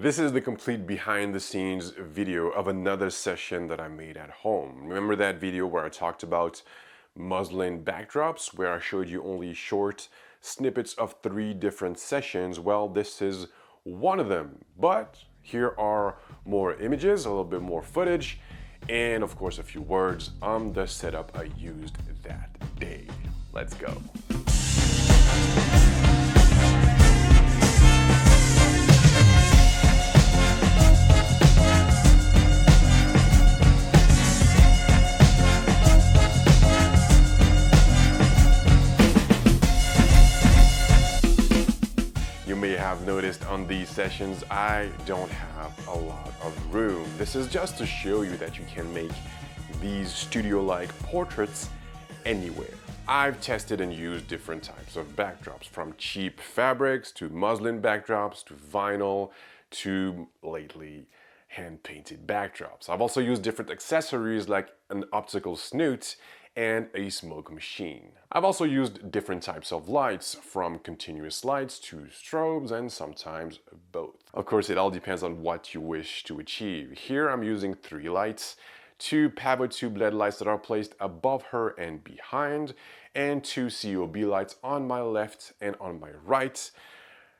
This is the complete behind the scenes video of another session that I made at home. Remember that video where I talked about muslin backdrops, where I showed you only short snippets of 3 different sessions? Well, this is one of them, but here are more images, a little bit more footage, and of course a few words on the setup I used that day. Let's go. You may have noticed on these sessions I don't have a lot of room. This is just to show you that you can make these studio-like portraits anywhere. I've tested and used different types of backdrops, from cheap fabrics to muslin backdrops to vinyl to lately hand-painted backdrops. I've also used different accessories like an optical snoot and a smoke machine. I've also used different types of lights, from continuous lights to strobes, and sometimes both. Of course, it all depends on what you wish to achieve. Here I'm using 3 lights, 2 Pavotube LED lights that are placed above her and behind, and 2 COB lights on my left and on my right.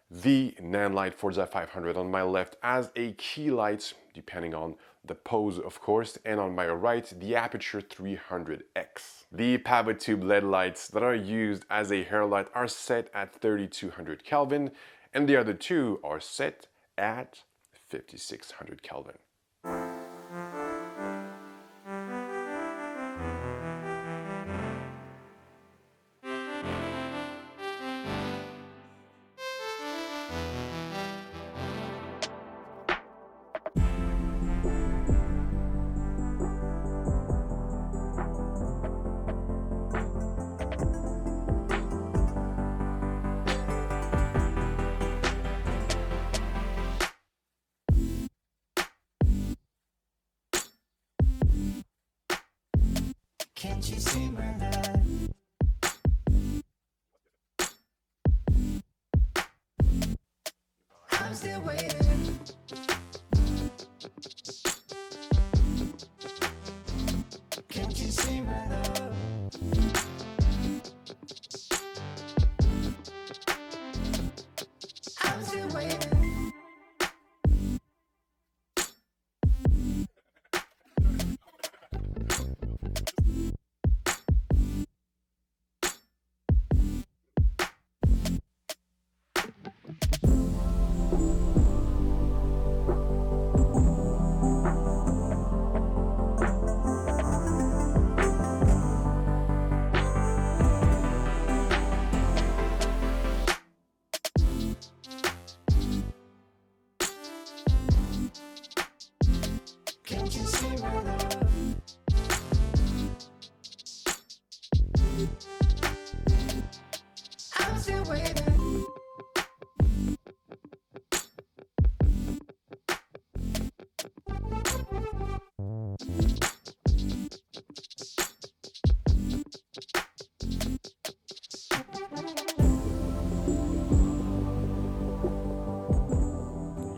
The NANlite Forza 500 on my left as a key light, depending on the pose of course, and on my right the Aputure 300X. The Pavotube LED lights that are used as a hair light are set at 3200 Kelvin, and the other 2 are set at 5600 Kelvin. Can't you see my love? I'm still waiting. Can't you see my love? I'm still waiting. Can't you see my love? I'm still waiting.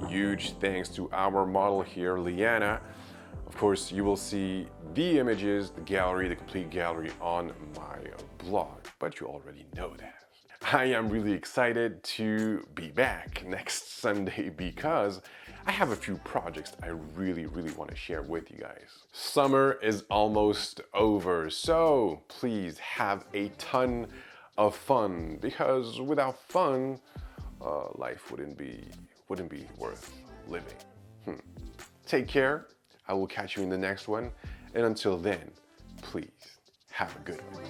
Huge thanks to our model here, Lianna. Of course, you will see the images, the gallery, the complete gallery on my blog, but you already know that. I am really excited to be back next Sunday because I have a few projects I really want to share with you guys. Summer is almost over, so please have a ton of fun, because without fun, life wouldn't be worth living. Take care. I will catch you in the next one, and until then, please have a good one.